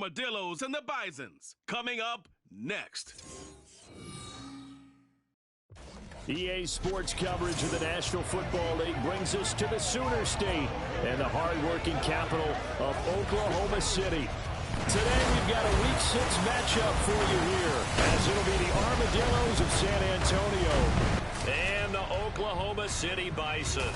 Dillos and the Bisons, coming up next. EA Sports coverage of the National Football League brings us to the Sooner State and the hard-working capital of Oklahoma City. Today we've got a Week 6 matchup for you here, as it'll be the Armadillos of San Antonio and the Oklahoma City Bison.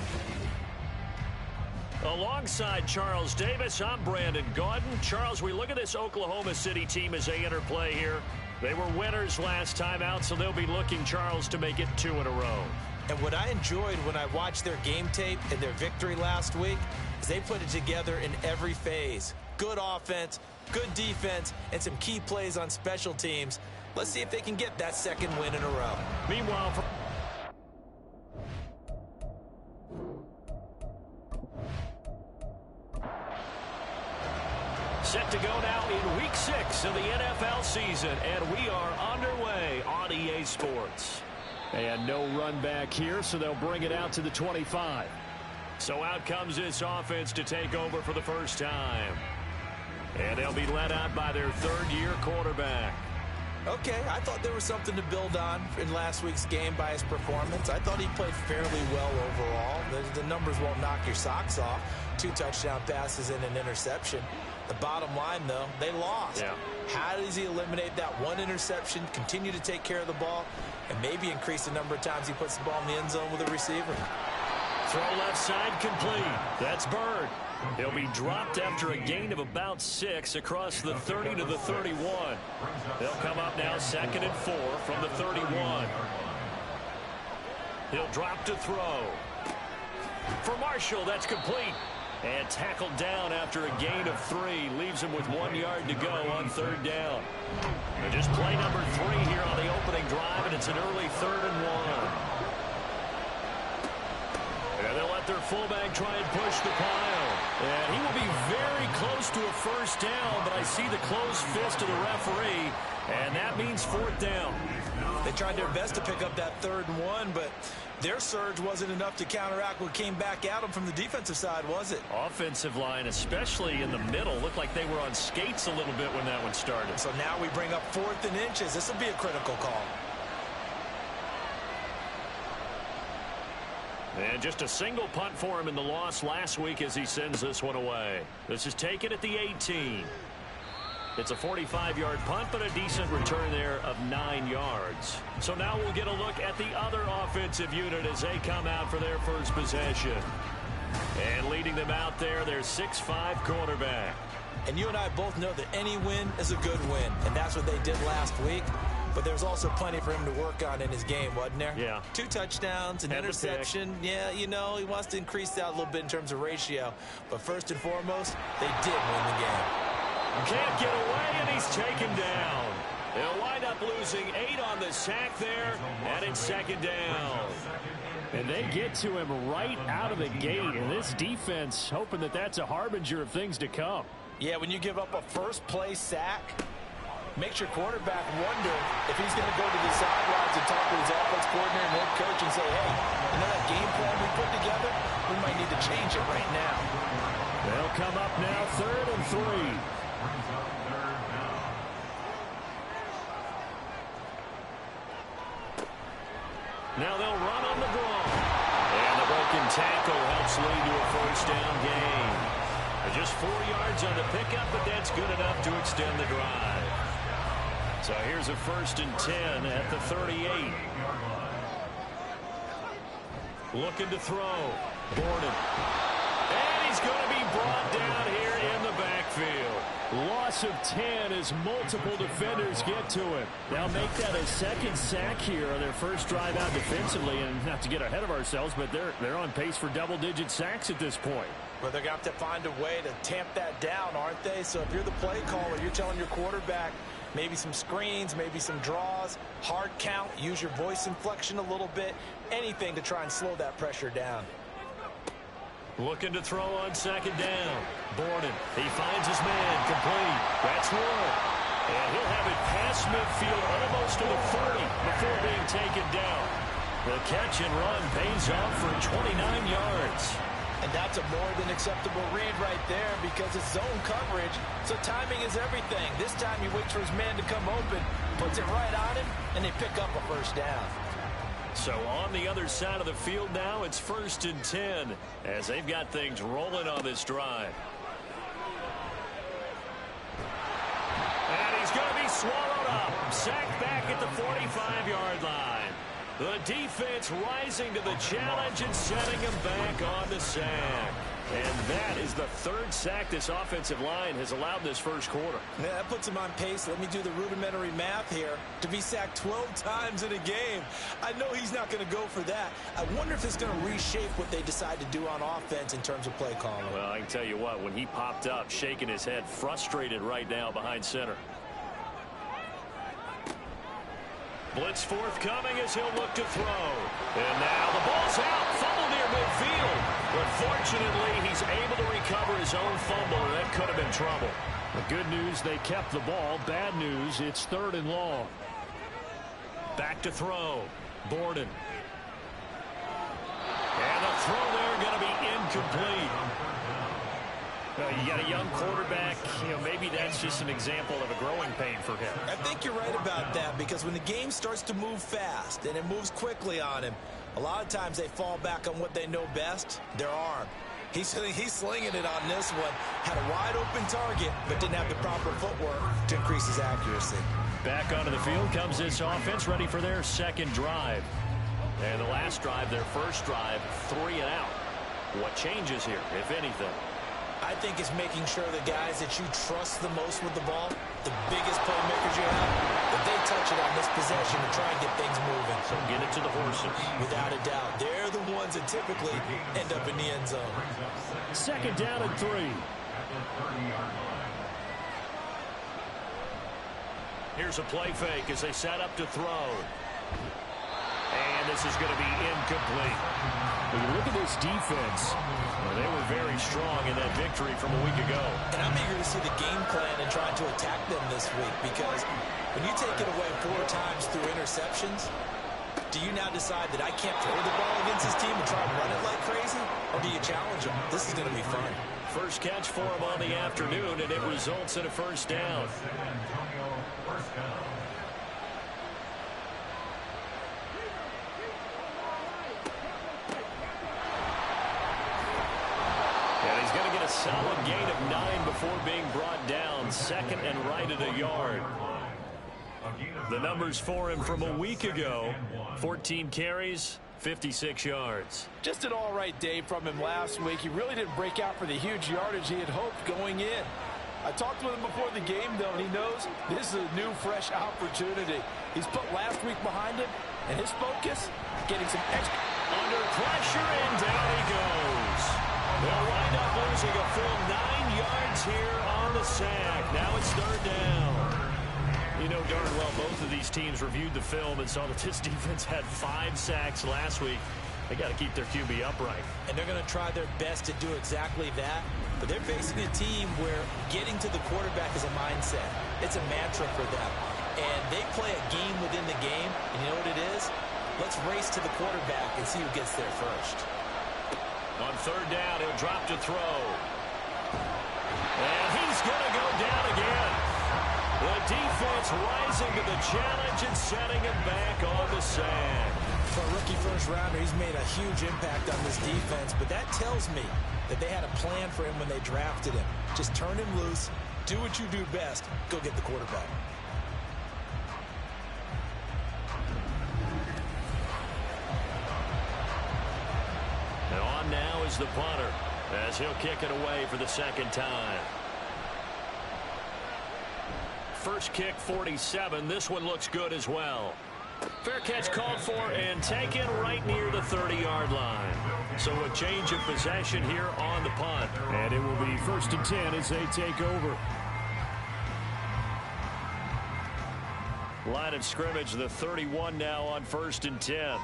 Alongside Charles Davis, I'm Brandon Gaudin. Charles, we look at this Oklahoma City team as they enter play here. They were winners last time out, so they'll be looking, Charles, to make it 2 in a row. And what I enjoyed when I watched their game tape and their victory last week is they put it together in every phase. Good offense, good defense, and some key plays on special teams. Let's see if they can get that second win in a row. Meanwhile, set to go now in Week 6 of the NFL season, and we are underway on EA Sports. And no run back here, so they'll bring it out to the 25. So out comes this offense to take over for the first time. And they'll be led out by their third-year quarterback. Okay, I thought there was something to build on in last week's game by his performance. I thought he played fairly well overall. The numbers won't knock your socks off. 2 touchdown passes and an interception. The bottom line, though, they lost. Yeah. How does he eliminate that one interception, continue to take care of the ball, and maybe increase the number of times he puts the ball in the end zone with a receiver? Throw left side complete. That's Bird. He'll be dropped after a gain of about 6 across the 30 to the 31. They'll come up now 2nd and 4 from the 31. He'll drop to throw. For Marshall, that's complete. And tackled down after a gain of 3. Leaves him with 1 yard to go on 3rd down. And just play number 3 here on the opening drive, and it's an early 3rd and 1. And they'll let their fullback try and push the pile. And he will be very close to a first down, but I see the closed fist of the referee, and that means 4th down. They tried their best to pick up that 3rd and 1, but their surge wasn't enough to counteract what came back at them from the defensive side, was it? Offensive line, especially in the middle, looked like they were on skates a little bit when that one started. So now we bring up 4th and inches. This will be a critical call. And just a single punt for him in the loss last week as he sends this one away. This is taken at the 18. It's a 45-yard punt, but a decent return there of 9 yards. So now we'll get a look at the other offensive unit as they come out for their first possession. And leading them out there, their 6'5" quarterback. And you and I both know that any win is a good win, and that's what they did last week. But there's also plenty for him to work on in his game, wasn't there? Yeah. 2 touchdowns, an interception. Yeah, you know, he wants to increase that a little bit in terms of ratio. But first and foremost, they did win the game. Can't get away, and he's taken down. They'll wind up losing 8 on the sack there, and it's 2nd down. And they get to him right out of the gate, and this defense hoping that that's a harbinger of things to come. Yeah, when you give up a first-play sack, makes your quarterback wonder if he's going to go to the sidelines and talk to his offense coordinator and head coach and say, hey, you know that game plan we put together? We might need to change it right now. They'll come up now 3rd and 3. Now they'll run on the draw. And the broken tackle helps lead to a first down gain. Just 4 yards on the pickup, but that's good enough to extend the drive. So here's a 1st and 10 at the 38. Looking to throw. Borden. And he's going to be brought down here in the backfield. Loss of 10 as multiple defenders get to him. They'll make that a 2nd sack here on their first drive out defensively. And not to get ahead of ourselves, but they're on pace for double-digit sacks at this point. Well, they're going to have to find a way to tamp that down, aren't they? So if you're the play caller, you're telling your quarterback maybe some screens, maybe some draws, hard count, use your voice inflection a little bit, anything to try and slow that pressure down. Looking to throw on 2nd down. Borden, he finds his man, complete. That's Wood. And he'll have it past midfield almost to the 30 before being taken down. The catch and run pays off for 29 yards. And that's a more than acceptable read right there because it's zone coverage, so timing is everything. This time he waits for his man to come open, puts it right on him, and they pick up a first down. So on the other side of the field now, it's 1st and 10 as they've got things rolling on this drive. And he's going to be swallowed up. Sacked back at the 45-yard line. The defense rising to the challenge and setting him back on the sack. And that is the 3rd sack this offensive line has allowed this first quarter. Yeah, that puts him on pace. Let me do the rudimentary math here. To be sacked 12 times in a game, I know he's not going to go for that. I wonder if it's going to reshape what they decide to do on offense in terms of play calling. Well, I can tell you what, when he popped up, shaking his head, frustrated right now behind center. Blitz forthcoming as he'll look to throw. And now the ball's out. Fumble near midfield. But fortunately, he's able to recover his own fumble, and that could have been trouble. The good news, they kept the ball. Bad news, it's 3rd and long. Back to throw. Borden. And the throw there going to be incomplete. You got a young quarterback, maybe that's just an example of a growing pain for him. I think you're right about that because when the game starts to move fast and it moves quickly on him, a lot of times they fall back on what they know best, their arm. He's slinging it on this one. Had a wide open target, but didn't have the proper footwork to increase his accuracy. Back onto the field comes this offense, ready for their 2nd drive. And the last drive, their first drive, 3 and out. What changes here, if anything? I think it's making sure the guys that you trust the most with the ball, the biggest playmakers you have, that they touch it on this possession to try and get things moving. So get it to the horses. Without a doubt. They're the ones that typically end up in the end zone. 2nd down and 3. Here's a play fake as they set up to throw. And this is going to be incomplete. When you look at this defense, they were very strong in that victory from a week ago. And I'm eager to see the game plan and trying to attack them this week because when you take it away 4 times through interceptions, do you now decide that I can't throw the ball against this team and try and run it like crazy? Or do you challenge them? This is going to be fun. First catch for him on the afternoon, and it results in a first down. A solid gain of 9 before being brought down. 2nd and right at a yard. The numbers for him from a week ago: 14 carries, 56 yards. Just an all-right day from him last week. He really didn't break out for the huge yardage he had hoped going in. I talked with him before the game, though, and he knows this is a new, fresh opportunity. He's put last week behind him, and his focus, getting some extra. Under pressure, and down he goes. They'll wind up losing a full 9 yards here on the sack. Now it's 3rd down. You know darn well both of these teams reviewed the film and saw that this defense had 5 sacks last week. They got to keep their QB upright. And they're going to try their best to do exactly that. But they're facing a team where getting to the quarterback is a mindset. It's a mantra for them. And they play a game within the game. And you know what it is? Let's race to the quarterback and see who gets there first. On 3rd down, he'll drop to throw. And he's going to go down again. The defense rising to the challenge and setting him back on the sack. For a rookie first-rounder, he's made a huge impact on this defense, but that tells me that they had a plan for him when they drafted him. Just turn him loose, do what you do best, go get the quarterback. And on now is the punter, as he'll kick it away for the 2nd time. First kick, 47. This one looks good as well. Fair catch called for and taken right near the 30-yard line. So a change of possession here on the punt. And it will be 1st and 10 as they take over. Line of scrimmage, the 31 now on 1st and 10.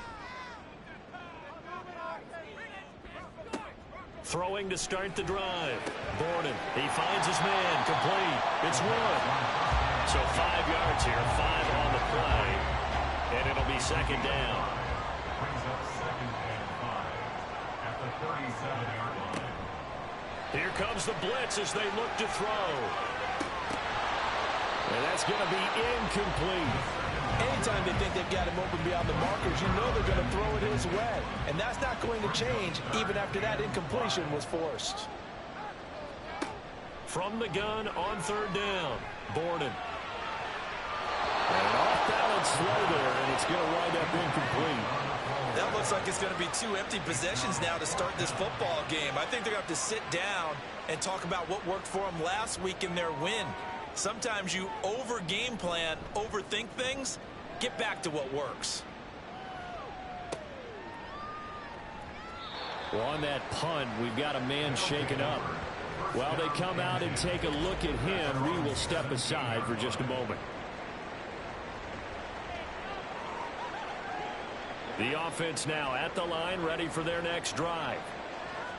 Throwing to start the drive. Borden, he finds his man, complete. It's Wood. So 5 yards here, 5 on the play. And it'll be 2nd down. Here comes the blitz as they look to throw. And that's going to be incomplete. Anytime they think they've got him open beyond the markers, you know they're going to throw it his way. And that's not going to change even after that incompletion was forced. From the gun on third down, Borden. And off balance throw there, and it's going to wind up incomplete. That looks like it's going to be 2 empty possessions now to start this football game. I think they're going to have to sit down and talk about what worked for them last week in their win. Sometimes you over-game plan, overthink things. Get back to what works. Well, on that punt, we've got a man shaken up. While they come out and take a look at him, we will step aside for just a moment. The offense now at the line, ready for their next drive.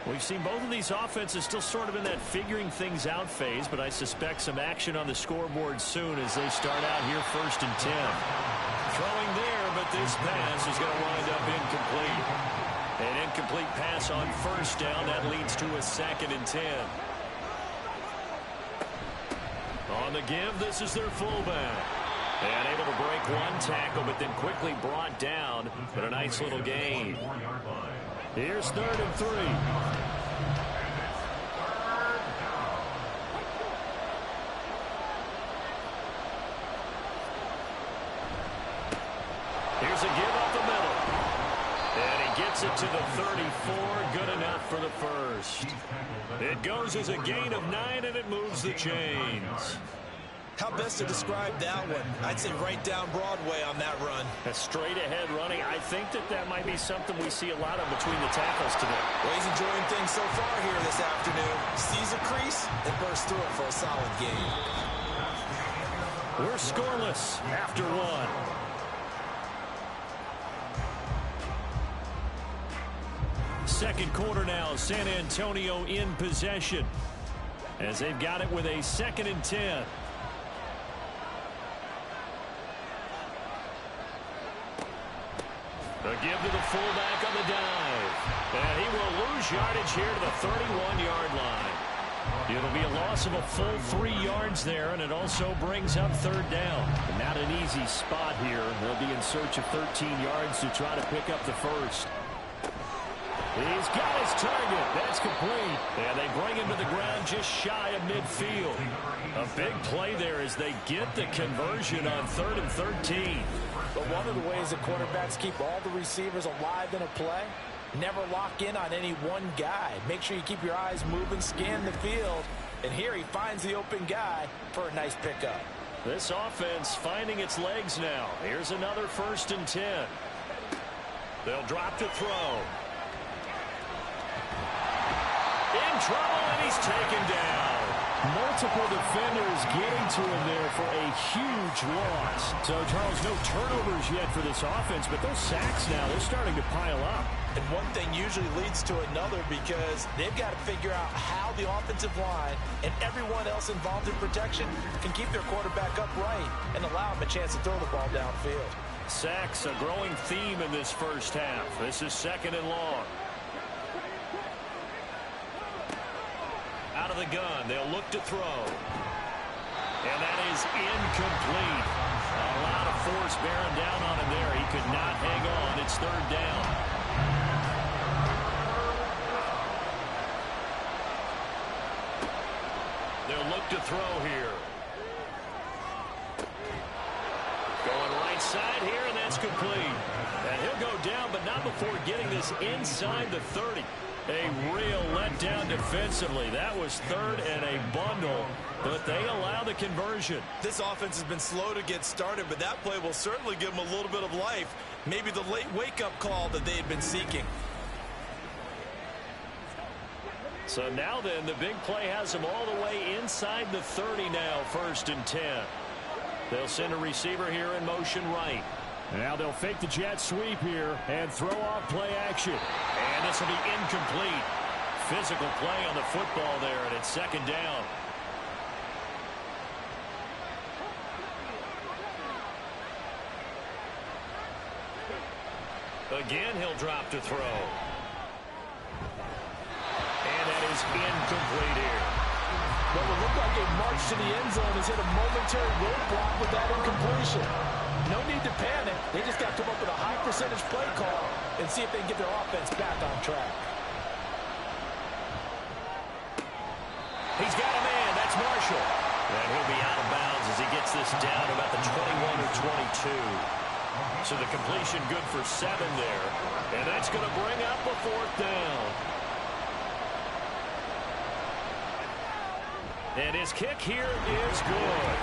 We've seen both of these offenses still sort of in that figuring things out phase, but I suspect some action on the scoreboard soon as they start out here 1st and 10. Throwing there, but this pass is going to wind up incomplete. An incomplete pass on 1st down. That leads to a 2nd and 10. On the give, this is their fullback. And able to break one tackle, but then quickly brought down. But a nice little gain. Here's 3rd and 3. Here's a give up the middle. And he gets it to the 34. Good enough for the first. It goes as a gain of 9, and it moves the chains. How best to describe that one? I'd say right down Broadway on that run. A straight-ahead running. I think that might be something we see a lot of between the tackles today. Well, he's enjoying things so far here this afternoon. Sees a crease and bursts through it for a solid game. We're scoreless after one. Second quarter now, San Antonio in possession as they've got it with a 2nd and 10. A give to the fullback on the dive. And he will lose yardage here to the 31-yard line. It'll be a loss of a full 3 yards there, and it also brings up 3rd down. Not an easy spot here. They'll be in search of 13 yards to try to pick up the first. He's got his target. That's complete. And they bring him to the ground just shy of midfield. A big play there as they get the conversion on 3rd and 13. But one of the ways that quarterbacks keep all the receivers alive in a play, never lock in on any one guy. Make sure you keep your eyes moving, scan the field. And here he finds the open guy for a nice pickup. This offense finding its legs now. Here's another 1st and 10. They'll drop to throw. In trouble, and he's taken down. Multiple defenders getting to him there for a huge loss. So, Charles, no turnovers yet for this offense, but those sacks now, they're starting to pile up. And one thing usually leads to another because they've got to figure out how the offensive line and everyone else involved in protection can keep their quarterback upright and allow him a chance to throw the ball downfield. Sacks, a growing theme in this first half. This is 2nd and long. Out of the gun, they'll look to throw. And that is incomplete. A lot of force bearing down on him there. He could not hang on. It's 3rd down. They'll look to throw here. Going right side here, and that's complete. And he'll go down, but not before getting this inside the 30. A real letdown defensively. That was 3rd and a bundle, but they allow the conversion. This offense has been slow to get started, but that play will certainly give them a little bit of life. Maybe the late wake-up call that they had been seeking. So now then, the big play has them all the way inside the 30 now, 1st and 10. They'll send a receiver here in motion right. Now they'll fake the jet sweep here and throw off play action. And this will be incomplete. Physical play on the football there, and it's 2nd down. Again, he'll drop to throw. is incomplete here. What will look like a march to the end zone has hit a momentary roadblock with that incompletion. No need to panic. They just got to come up with a high percentage play call and see if they can get their offense back on track. He's got a man. That's Marshall. And he'll be out of bounds as he gets this down about the 21 or 22. So the completion good for 7 there. And that's going to bring up a 4th down. And his kick here is good.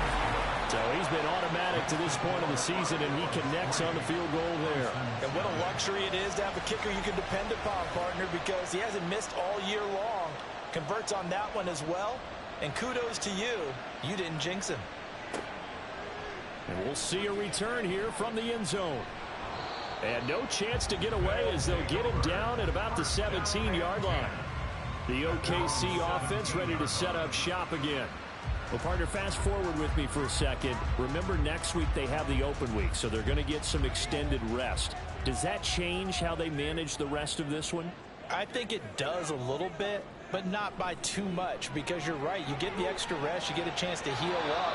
So he's been automatic to this point of the season, and he connects on the field goal there. And what a luxury it is to have a kicker you can depend upon, partner, because he hasn't missed all year long. Converts on that one as well. And kudos to you. You didn't jinx him. And we'll see a return here from the end zone. And no chance to get away as they'll get him down at about the 17-yard line. The OKC offense ready to set up shop again. Well, partner, fast forward with me for a second. Remember, next week they have the open week, so they're going to get some extended rest. Does that change how they manage the rest of this one? I think it does a little bit, but not by too much, because you're right. You get the extra rest, you get a chance to heal up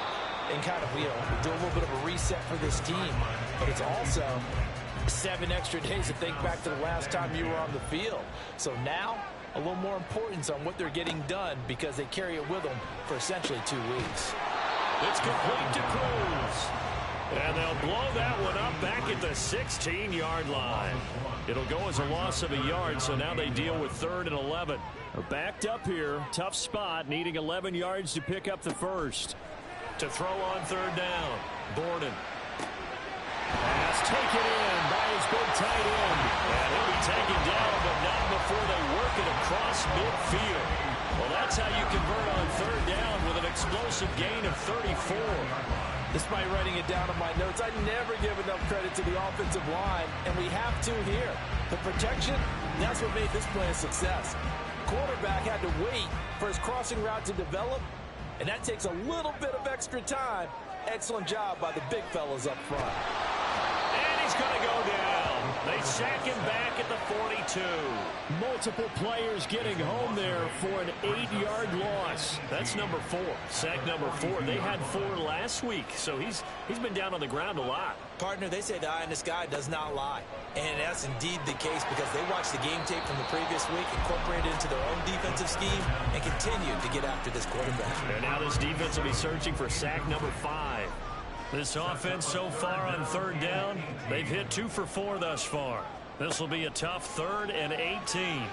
and kind of, do a little bit of a reset for this team. But it's also 7 extra days to think back to the last time you were on the field. So now, a little more importance on what they're getting done because they carry it with them for essentially 2 weeks. It's complete to Cruz. And they'll blow that one up back at the 16-yard line. It'll go as a loss of a yard, so now they deal with 3rd and 11. They're backed up here. Tough spot, needing 11 yards to pick up the first. To throw on 3rd down, Borden. Pass taken in by his big tight end. And he'll be taken down, but not before they work it across midfield. Well, that's how you convert on 3rd down with an explosive gain of 34. Despite writing it down in my notes, I never give enough credit to the offensive line, and we have to here. The protection, that's what made this play a success. Quarterback had to wait for his crossing route to develop, and that takes a little bit of extra time. Excellent job by the big fellas up front. And he's going to go down. They sack him back at the 42. Multiple players getting home there for an 8-yard loss. That's number 4. Sack number 4. They had 4 last week, so he's been down on the ground a lot. Partner, they say the eye in the sky does not lie. And that's indeed the case because they watched the game tape from the previous week, incorporated it into their own defensive scheme, and continued to get after this quarterback. And now this defense will be searching for sack number 5. This offense so far on 3rd down, they've hit 2 for 4 thus far. This will be a tough 3rd and 18. And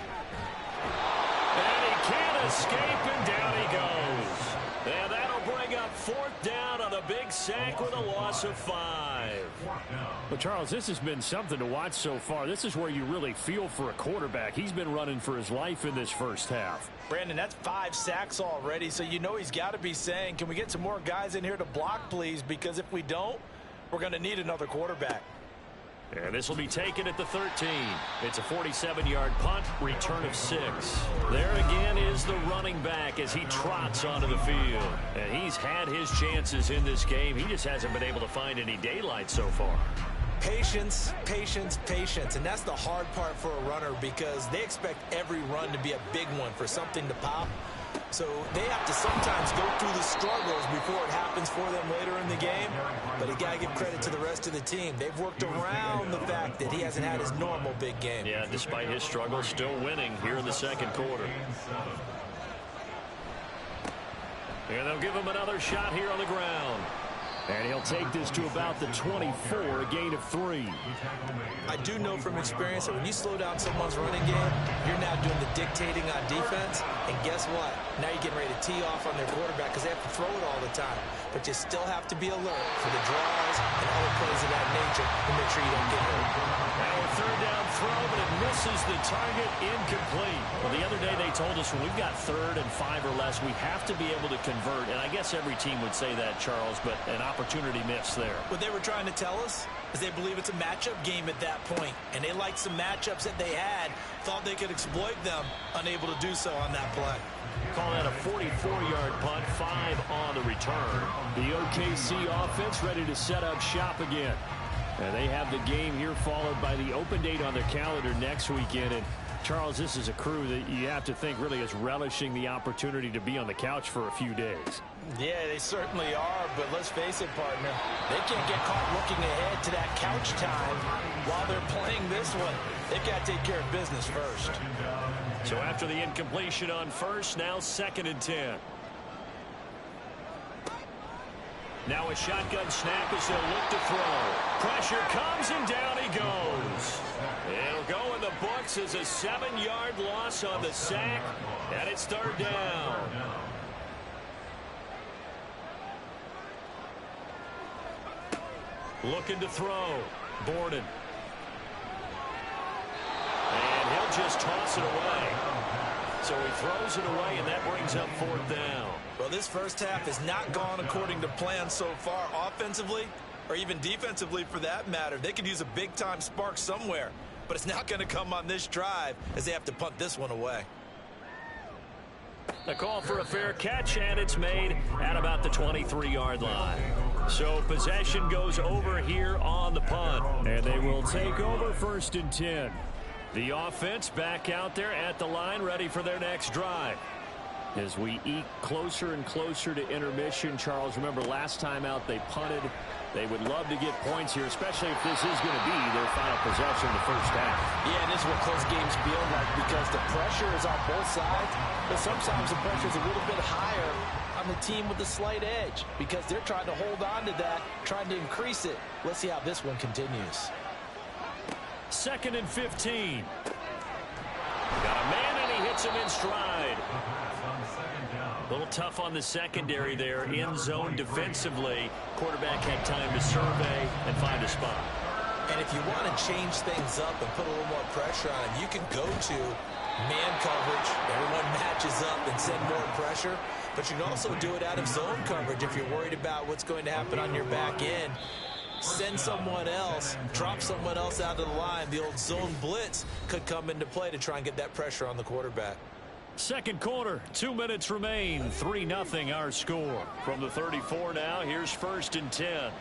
he can't escape, and down he goes. And that'll bring up 4th down on a big sack with a loss of 5. But, Charles, this has been something to watch so far. This is where you really feel for a quarterback. He's been running for his life in this first half. Brandon, that's 5 sacks already, so you know he's got to be saying, can we get some more guys in here to block, please? Because if we don't, we're going to need another quarterback. And this will be taken at the 13. It's a 47-yard punt, return of 6. There again is the running back as he trots onto the field. And he's had his chances in this game. He just hasn't been able to find any daylight so far. Patience, patience, patience. And that's the hard part for a runner because they expect every run to be a big one for something to pop. So they have to sometimes go through the struggles before it happens for them later in the game. But you got to give credit to the rest of the team. They've worked around the fact that he hasn't had his normal big game. Yeah, despite his struggles, still winning here in the 2nd quarter. And they'll give him another shot here on the ground. And he'll take this to about the 24, a gain of 3. I do know from experience that when you slow down someone's running game, you're now doing the dictating on defense. And guess what? Now you're getting ready to tee off on their quarterback because they have to throw it all the time. But you still have to be alert for the draws and other plays of that nature to make sure you don't get hurt. Now a 3rd down throw, but it misses the target, incomplete. Well, the other day they told us when we've got 3rd and 5 or less, we have to be able to convert. And I guess every team would say that, Charles, but an opportunity missed there. What they were trying to tell us is they believe it's a matchup game at that point, and they liked some matchups that they had, thought they could exploit them, unable to do so on that play. Call that a 44-yard punt, 5 on the return. The OKC offense ready to set up shop again. And they have the game here followed by the open date on their calendar next weekend. And Charles, this is a crew that you have to think really is relishing the opportunity to be on the couch for a few days. Yeah, they certainly are, but let's face it, partner. They can't get caught looking ahead to that couch time while they're playing this one. They've got to take care of business first. So after the incompletion on first, now 2nd and 10. Now a shotgun snap as they'll look to throw. Pressure comes and down he goes. It'll go in the books as a 7-yard loss on the sack, and it's 3rd down. Looking to throw. Borden. And he'll just toss it away. So he throws it away, and that brings up 4th down. Well, this first half has not gone according to plan so far offensively or even defensively for that matter. They could use a big-time spark somewhere, but it's not going to come on this drive as they have to punt this one away. A call for a fair catch, and it's made at about the 23-yard line. So possession goes over here on the punt, and they will take over 1st and 10. The offense back out there at the line, ready for their next drive. As we eke closer and closer to intermission, Charles, remember last time out they punted. They would love to get points here, especially if this is going to be their final possession in the first half. Yeah, and this is what close games feel like because the pressure is on both sides, but sometimes the pressure is a little bit higher on the team with the slight edge because they're trying to hold on to that, trying to increase it. Let's see how this one continues. 2nd and 15. Got a man, and he hits him in stride. A little tough on the secondary there. In zone defensively. Quarterback had time to survey and find a spot. And if you want to change things up and put a little more pressure on him, you can go to man coverage. Everyone matches up and send more pressure. But you can also do it out of zone coverage if you're worried about what's going to happen on your back end. Send someone else, drop someone else out of the line. The old zone blitz could come into play to try and get that pressure on the quarterback. Second quarter, 2 minutes remain. 3-0 our score. From the 34 now, here's 1st and 10.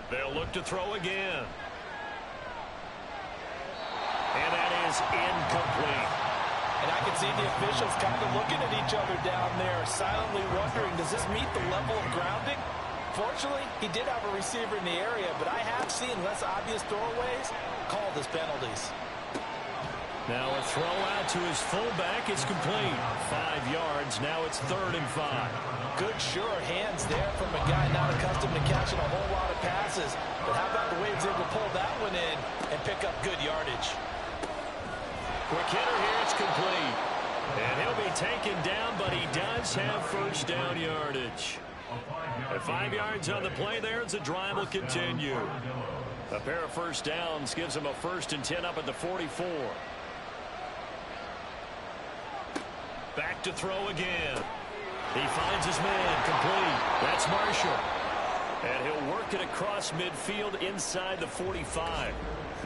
They'll look to throw again. And that is incomplete. And I can see the officials kind of looking at each other down there, silently wondering, does this meet the level of grounding? Fortunately, he did have a receiver in the area, but I have seen less obvious throwaways called as penalties. Now a throw out to his fullback is complete. 5 yards. Now it's 3rd and 5. Good, sure hands there from a guy not accustomed to catching a whole lot of passes. But how about the way he's able to pull that one in and pick up good yardage? Quick hitter here. It's complete. And he'll be taken down, but he does have 1st down yardage. At 5 yards on the play there, as the drive will continue. A pair of 1st downs gives him a 1st and 10 up at the 44. Back to throw again. He finds his man, complete. That's Marshall. And he'll work it across midfield inside the 45.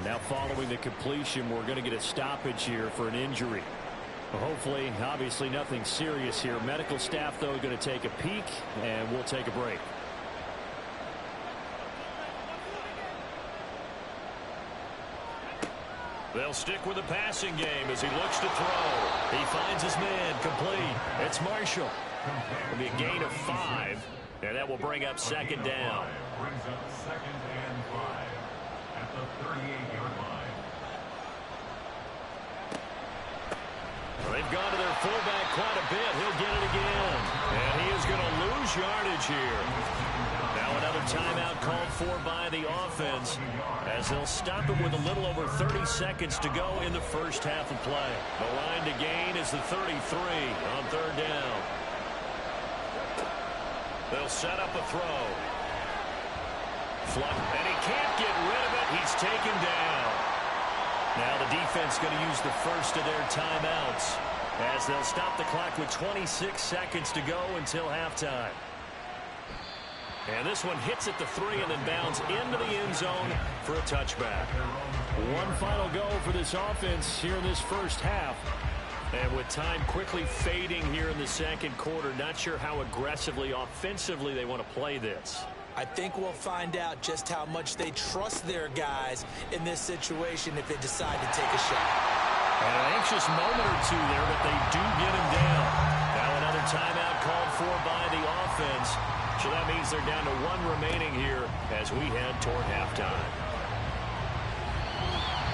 Now following the completion, we're going to get a stoppage here for an injury. Hopefully, obviously nothing serious here. Medical staff, though, going to take a peek, and we'll take a break. They'll stick with the passing game as he looks to throw. He finds his man, complete. It's Marshall. It'll be a gain of 5, and that will bring up 2nd down. Brings up 2nd and 5 at the 38-yard line. They've gone to their fullback quite a bit. He'll get it again. And he is going to lose yardage here. Now another timeout called for by the offense as they'll stop it with a little over 30 seconds to go in the first half of play. The line to gain is the 33 on 3rd down. They'll set up a throw. Fluck, and he can't get rid of it. He's taken down. Now the defense going to use the first of their timeouts as they'll stop the clock with 26 seconds to go until halftime. And this one hits at the 3 and then bounds into the end zone for a touchback. One final go for this offense here in this first half. And with time quickly fading here in the second quarter, not sure how aggressively, offensively they want to play this. I think we'll find out just how much they trust their guys in this situation if they decide to take a shot. An anxious moment or two there, but they do get him down. Now another timeout called for by the offense. So that means they're down to one remaining here as we head toward halftime.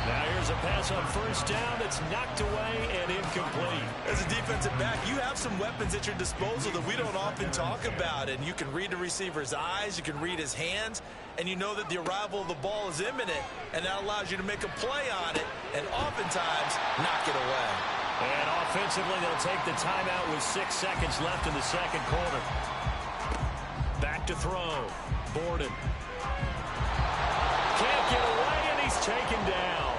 Now here's a pass on first down that's knocked away and incomplete. As a defensive back, you have some weapons at your disposal that we don't often talk about. And you can read the receiver's eyes, you can read his hands, and you know that the arrival of the ball is imminent. And that allows you to make a play on it and oftentimes knock it away. And offensively, they'll take the timeout with 6 seconds left in the second quarter. Back to throw. Borden. Can't get away, and he's taken down.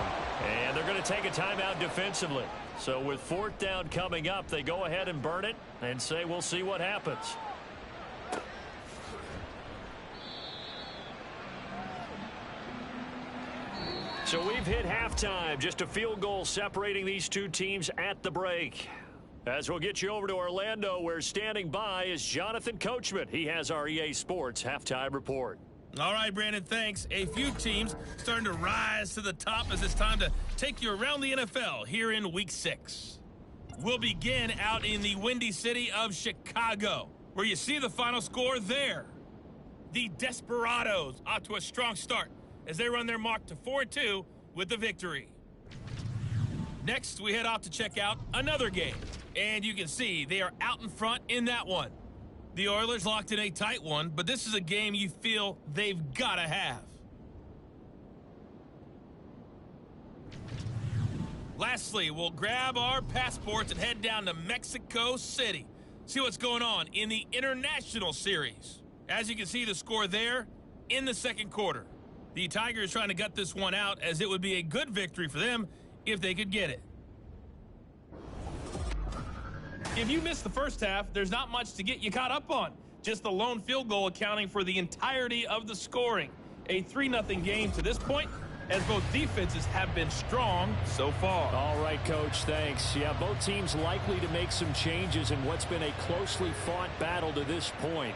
And they're going to take a timeout defensively. So with fourth down coming up, they go ahead and burn it and say we'll see what happens. So we've hit halftime. Just a field goal separating these two teams at the break. As we'll get you over to Orlando, where standing by is Jonathan Coachman. He has our EA Sports halftime report. All right, Brandon, thanks. A few teams starting to rise to the top as it's time to take you around the NFL here in Week 6. We'll begin out in the windy city of Chicago, where you see the final score there. The Desperados off to a strong start as they run their mark to 4-2 with the victory. Next, we head off to check out another game, and you can see they are out in front in that one. The Oilers locked in a tight one, but this is a game you feel they've got to have. Lastly, we'll grab our passports and head down to Mexico City. See what's going on in the International Series. As you can see, the score there in the second quarter. The Tigers trying to gut this one out, as it would be a good victory for them if they could get it. If you missed the first half, there's not much to get you caught up on. Just the lone field goal accounting for the entirety of the scoring. A 3-0 game to this point, as both defenses have been strong so far. All right, Coach, thanks. Yeah, both teams likely to make some changes in what's been a closely fought battle to this point.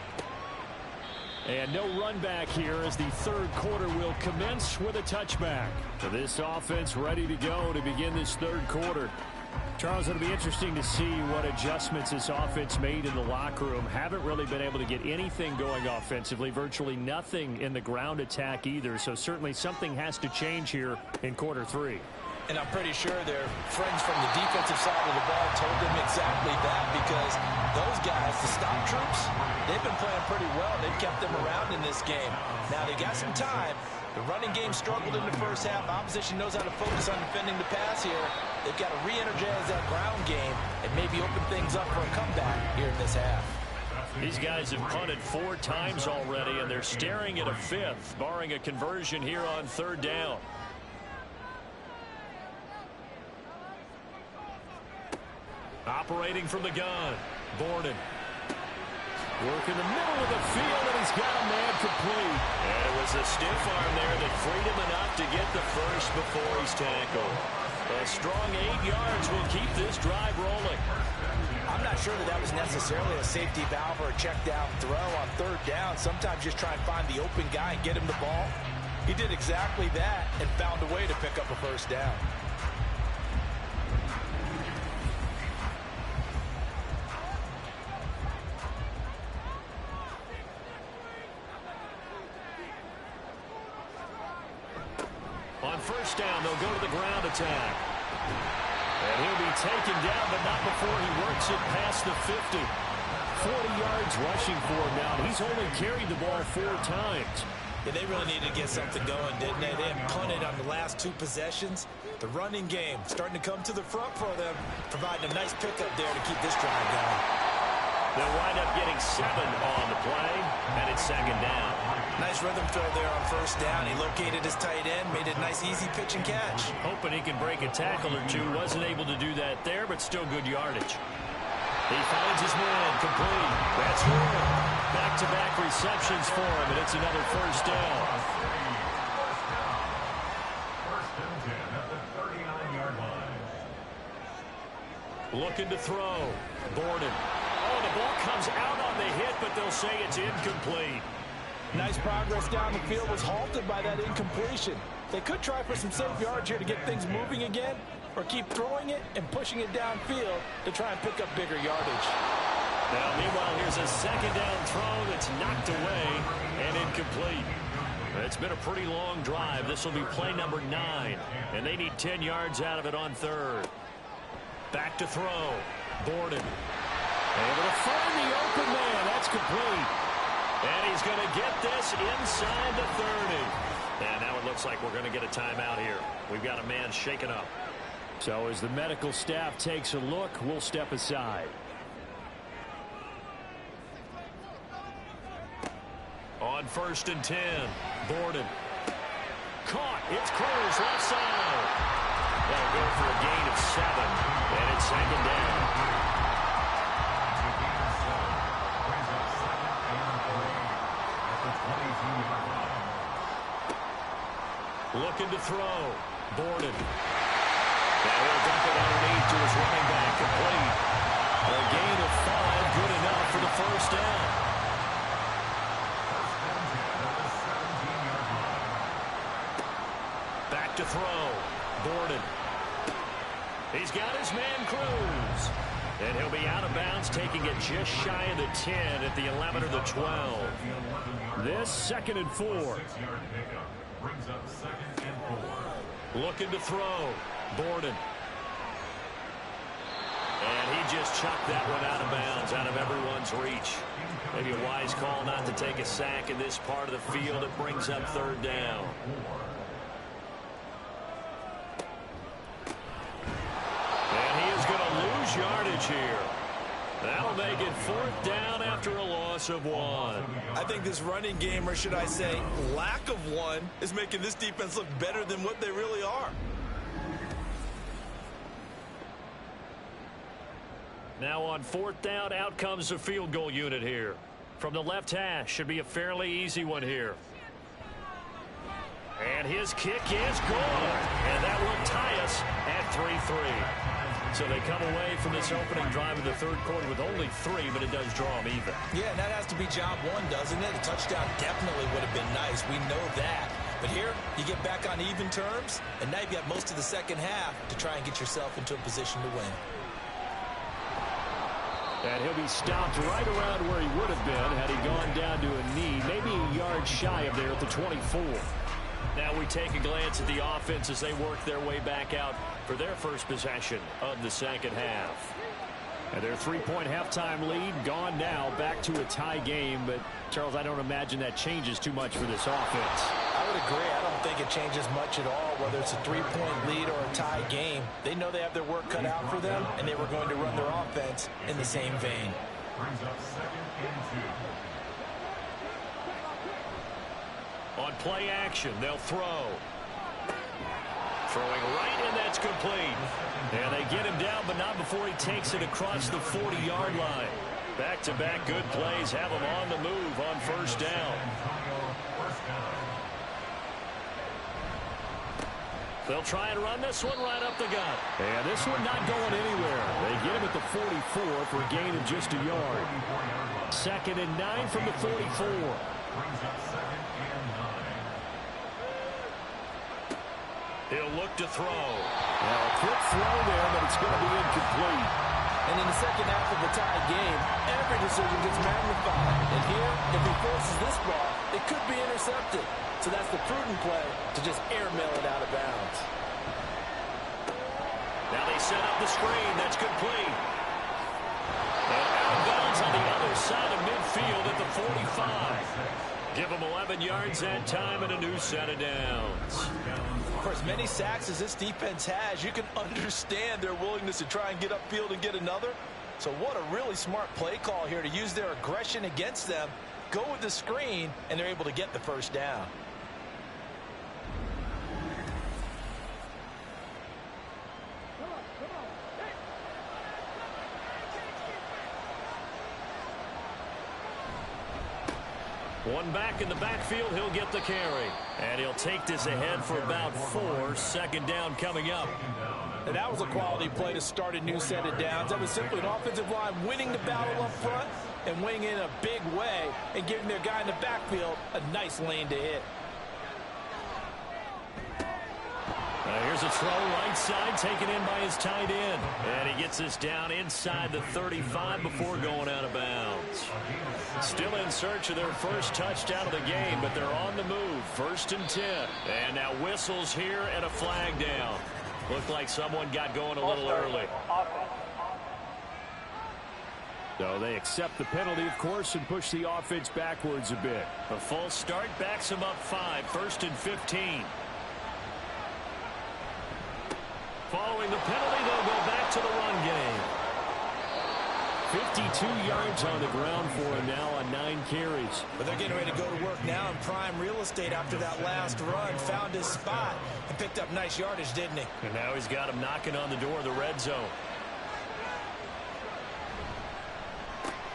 And no run back here as the third quarter will commence with a touchback. So this offense ready to go to begin this third quarter. Charles, it'll be interesting to see what adjustments this offense made in the locker room. Haven't really been able to get anything going offensively, virtually nothing in the ground attack either. So certainly something has to change here in quarter three. And I'm pretty sure their friends from the defensive side of the ball told them exactly that, because those guys, the stop troops, they've been playing pretty well. They've kept them around in this game. Now they got some time. The running game struggled in the first half. Opposition knows how to focus on defending the pass here. They've got to re-energize that ground game and maybe open things up for a comeback here in this half. These guys have punted 4 times already, and they're staring at a 5th, barring a conversion here on third down. Operating from the gun, Borden. Work in the middle of the field, and he's got a man complete. And it was a stiff arm there that freed him enough to get the first before he's tackled. A strong 8 yards will keep this drive rolling. I'm not sure that was necessarily a safety valve or a check down throw on third down. Sometimes just try and find the open guy and get him the ball. He did exactly that and found a way to pick up a first down. On first down, they'll go to the ground attack. And he'll be taken down, but not before he works it past the 50. 40 yards rushing for him now. He's only carried the ball 4 times. Yeah, they really needed to get something going, didn't they? They had punted on the last 2 possessions. The running game starting to come to the front for them, providing a nice pickup there to keep this drive going. They'll wind up getting 7 on the play, and it's second down. Nice rhythm throw there on first down. He located his tight end, made a nice easy pitch and catch. Hoping he can break a tackle or 2. Wasn't able to do that there, but still good yardage. He finds his man, complete. That's one. Back-to-back receptions for him, and it's another first down. First and 10 at the 39-yard line. Looking to throw. Borden. Oh, the ball comes out on the hit, but they'll say it's incomplete. Nice progress down the field was halted by that incompletion. They could try for some safe yards here to get things moving again, or keep throwing it and pushing it downfield to try and pick up bigger yardage. Now, meanwhile, here's a second down throw that's knocked away and incomplete. It's been a pretty long drive. This will be play number 9, and they need 10 yards out of it on third. Back to throw. Borden. Able to find the open man. That's complete. And he's going to get this inside the 30. And now it looks like we're going to get a timeout here. We've got a man shaken up. So as the medical staff takes a look, we'll step aside. On 1st and 10, Borden. Caught. It's Cruz left side. They'll go for a gain of 7, and it's second down. Looking to throw. Borden. Now he'll dump it underneath to his running back, complete. A gain of 5, good enough for the first down. Back to throw. Borden. He's got his man Cruz. And he'll be out of bounds, taking it just shy of the 10 at the 11 or the 12. This 2nd and 4. Looking to throw. Borden. And he just chucked that one out of bounds, out of everyone's reach. Maybe a wise call not to take a sack in this part of the field. It brings up 3rd down. And he is going to lose yardage here. That'll make it 4th down after a loss of 1. I think this running game, or should I say lack of one, is making this defense look better than what they really are. Now on 4th down, out comes the field goal unit here. From the left hash, should be a fairly easy one here. And his kick is good. And that will tie us at 3-3. So they come away from this opening drive of the 3rd quarter with only 3, but it does draw them even. Yeah, and that has to be job 1, doesn't it? A touchdown definitely would have been nice. We know that. But here, you get back on even terms, and now you've got most of the second half to try and get yourself into a position to win. And he'll be stopped right around where he would have been had he gone down to a knee, maybe a yard shy of there at the 24. Now we take a glance at the offense as they work their way back out for their first possession of the second half. And their 3-point halftime lead gone now, back to a tie game. But, Charles, I don't imagine that changes too much for this offense. I would agree. I don't think it changes much at all, whether it's a 3-point lead or a tie game. They know they have their work cut out for them, and they were going to run their offense in the same vein. Brings up 2nd and 2. On play action, they'll throw. Throwing right, and that's complete. And they get him down, but not before he takes it across the 40-yard line. Back-to-back good plays have him on the move on 1st down. They'll try and run this one right up the gut. And this one not going anywhere. They get him at the 44 for a gain of just a yard. 2nd and 9 from the 44. He'll look to throw. Now a quick throw there, but it's going to be incomplete. And in the second half of the tie game, every decision gets magnified. And here, if he forces this ball, it could be intercepted. So that's the prudent play to just airmail it out of bounds. Now they set up the screen. That's complete. And out of bounds on the other side of midfield at the 45. Give them 11 yards that time and a new set of downs. For as many sacks as this defense has, you can understand their willingness to try and get upfield and get another. So what a really smart play call here to use their aggression against them, go with the screen, and they're able to get the first down. One back in the backfield, he'll get the carry. And he'll take this ahead for about 4. 2nd down coming up. And that was a quality play to start a new set of downs. That was simply an offensive line winning the battle up front and winning in a big way and giving their guy in the backfield a nice lane to hit. Here's a throw right side taken in by his tight end. And he gets this down inside the 35 before going out of bounds. Still in search of their first touchdown of the game, but they're on the move. 1st and 10. And now whistles here and a flag down. Looked like someone got going a little early. So they accept the penalty, of course, and push the offense backwards a bit. A false start backs him up 5. 1st and 15. Following the penalty, they'll go back to the run game. 52 yards on the ground for him now on 9 carries. But they're getting ready to go to work now in prime real estate after that last run. Found his spot and picked up nice yardage, didn't he? And now he's got him knocking on the door of the red zone.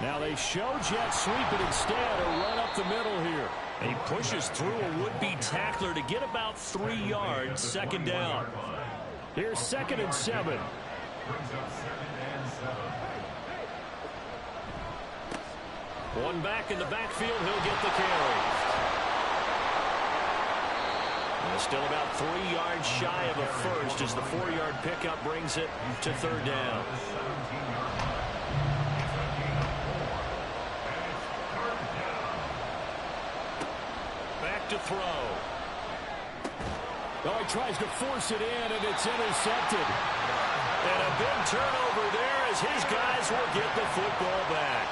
Now they show jet sweep it instead, a run up the middle here. And he pushes through a would-be tackler to get about 3 yards. 2nd down. Here's 2nd and 7. One back in the backfield, he'll get the carry. And still about 3 yards shy of a first as the 4-yard pickup brings it to 3rd down. Back to throw. Oh, he tries to force it in, and it's intercepted. And a big turnover there as his guys will get the football back.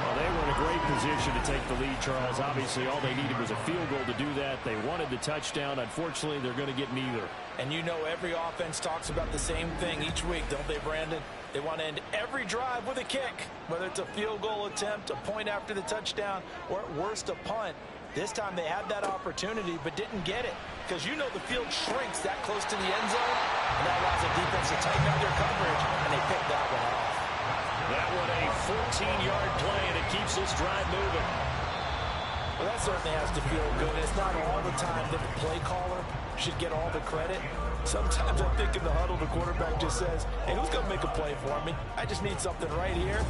Well, they were in a great position to take the lead, Charles. Obviously, all they needed was a field goal to do that. They wanted the touchdown. Unfortunately, they're going to get neither. And you know every offense talks about the same thing each week, don't they, Brandon? They want to end every drive with a kick, whether it's a field goal attempt, a point after the touchdown, or at worst, a punt. This time they had that opportunity but didn't get it because you know the field shrinks that close to the end zone, and that allows the defense to tighten up their coverage, and they picked that one off. That one a 14-yard play, and it keeps this drive moving. Well, that certainly has to feel good. It's not all the time that the play caller should get all the credit. Sometimes I think in the huddle, the quarterback just says, hey, who's going to make a play for me? I just need something right here.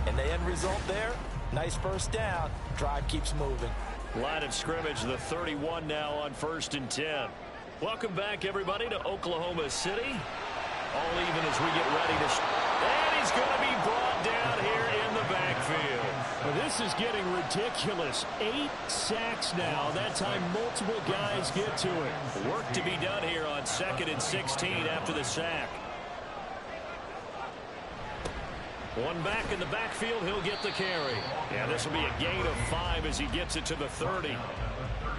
And the end result there, nice first down. Drive keeps moving. Line of scrimmage, the 31 now on 1st and 10. Welcome back, everybody, to Oklahoma City. All even as we get ready to... And he's going to be brought down here in the backfield. Well, this is getting ridiculous. 8 sacks now. That time multiple guys get to it. Work to be done here on 2nd and 16 after the sack. One back in the backfield, he'll get the carry. Yeah, this will be a gain of 5 as he gets it to the 30.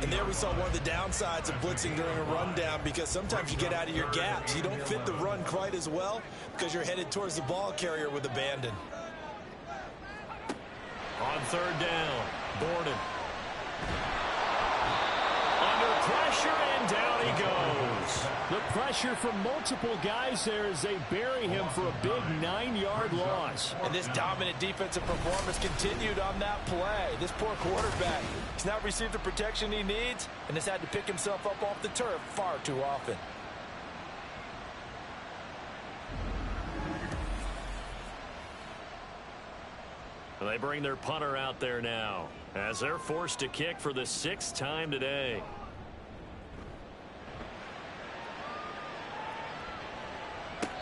And there we saw one of the downsides of blitzing during a rundown because sometimes you get out of your gaps. You don't fit the run quite as well because you're headed towards the ball carrier with abandon. On 3rd down, Borden. Under pressure, and down he goes. The pressure from multiple guys there as they bury him for a big 9-yard loss. And this dominant defensive performance continued on that play. This poor quarterback has not received the protection he needs and has had to pick himself up off the turf far too often. They bring their punter out there now as they're forced to kick for the 6th time today.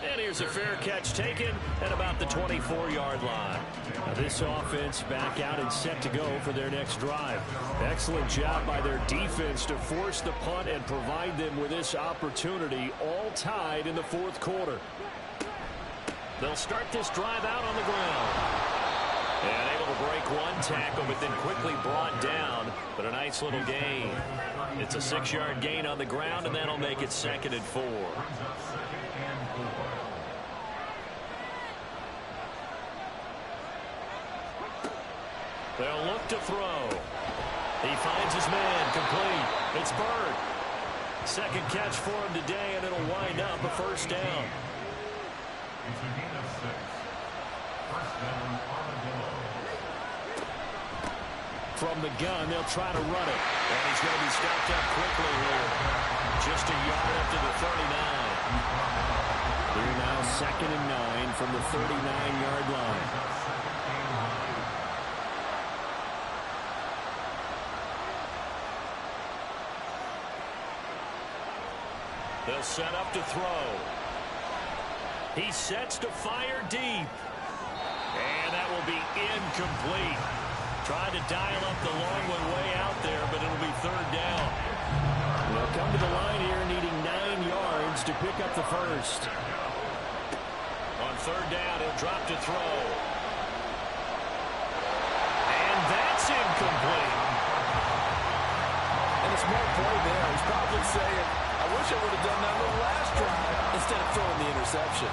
And here's a fair catch taken at about the 24-yard line. Now this offense back out and set to go for their next drive. Excellent job by their defense to force the punt and provide them with this opportunity, all tied in the 4th quarter. They'll start this drive out on the ground. And able to break one tackle, but then quickly brought down. But a nice little gain. It's a 6-yard gain on the ground, and that'll make it 2nd and 4. They'll look to throw. He finds his man, complete. It's Bird. 2nd catch for him today, and it'll wind up a 1st down. From the gun, they'll try to run it. And he's going to be stopped up quickly here. Just a yard up to the 39. They're now 2nd and 9 from the 39-yard line. They'll set up to throw. He sets to fire deep. And that will be incomplete. Tried to dial up the long one way out there, but it'll be 3rd down. They'll come to the line here needing 9 yards to pick up the first. On 3rd down, he'll drop to throw. And that's incomplete. And a smart play there. He's probably saying, I wish I would have done that on the last drive instead of throwing the interception.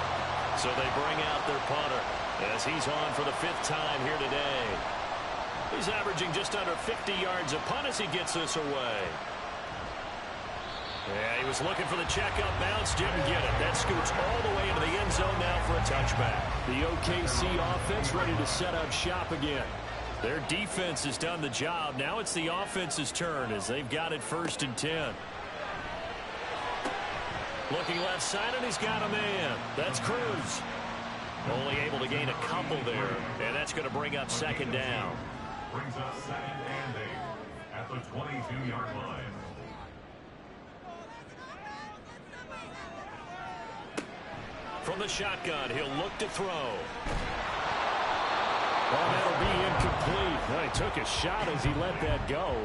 So they bring out their punter as he's on for the 5th time here today. He's averaging just under 50 yards a punt as he gets this away. Yeah, he was looking for the check-up bounce, didn't get it. That scoots all the way into the end zone now for a touchback. The OKC offense ready to set up shop again. Their defense has done the job. Now it's the offense's turn as they've got it 1st and 10. Looking left side, and he's got a man. That's Cruz. Only able to gain a couple there, and that's going to bring up 2nd down. Brings us 2nd and 8 at the 22-yard line. From the shotgun, he'll look to throw. Oh, that'll be incomplete. Well, he took a shot as he let that go.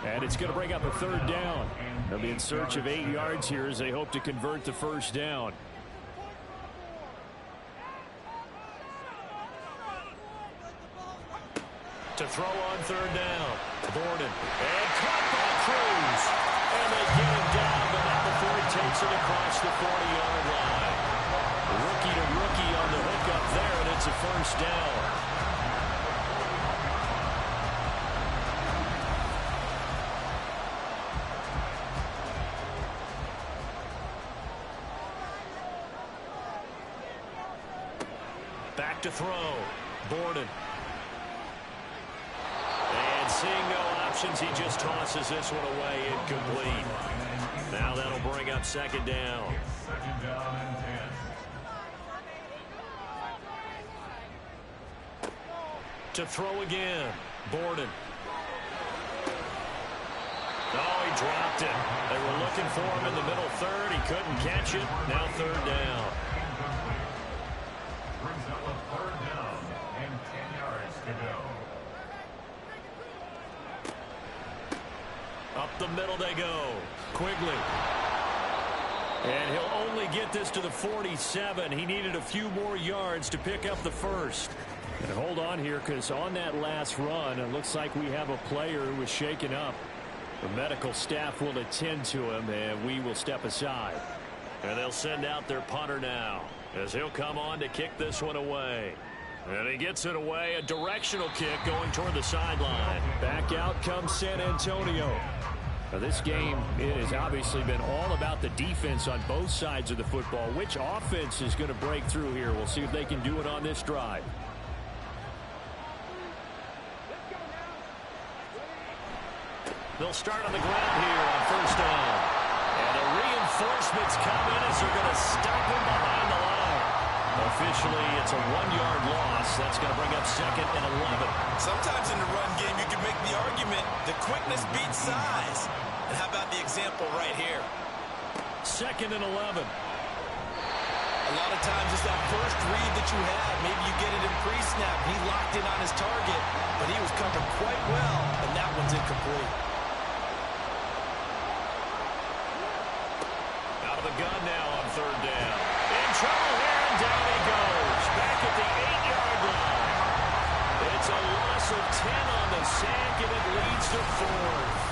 And it's going to bring up a 3rd down. They'll be in search of 8 yards here as they hope to convert the 1st down. To throw on 3rd down. Gordon. And caught by Cruz. And they get him down, but not before he takes it across the 40-yard line. Rookie to rookie on the hook up there, and it's a 1st down. Back to throw. Borden. And seeing no options, he just tosses this one away, incomplete. Now that'll bring up 2nd down. 2nd down and 10. To throw again. Borden. Oh, he dropped it. They were looking for him in the middle 3rd. He couldn't catch it. Now 3rd down. Brings up a 3rd down and 10 yards to go. Up the middle they go. Quigley. And he'll only get this to the 47. He needed a few more yards to pick up the first. And hold on here, because on that last run, it looks like we have a player who was shaken up. The medical staff will attend to him, and we will step aside. And they'll send out their punter now, as he'll come on to kick this one away. And he gets it away, a directional kick going toward the sideline. Back out comes San Antonio. Now, this game has obviously been all about the defense on both sides of the football. Which offense is going to break through here? We'll see if they can do it on this drive. They'll start on the ground here on 1st down. And the reinforcements come in as they're going to stop him behind the line. Officially, it's a 1-yard loss. That's going to bring up 2nd and 11. Sometimes in the run game, you can make the argument that quickness beats size. And how about the example right here? 2nd and 11. A lot of times it's that first read that you have. Maybe you get it in pre-snap. He locked in on his target, but he was covered quite well, and that one's incomplete. Out of the gun now on 3rd down. In trouble here, and down he goes. Back at the 8-yard line. It's a loss of 10 on the sack, and it leads to 4th.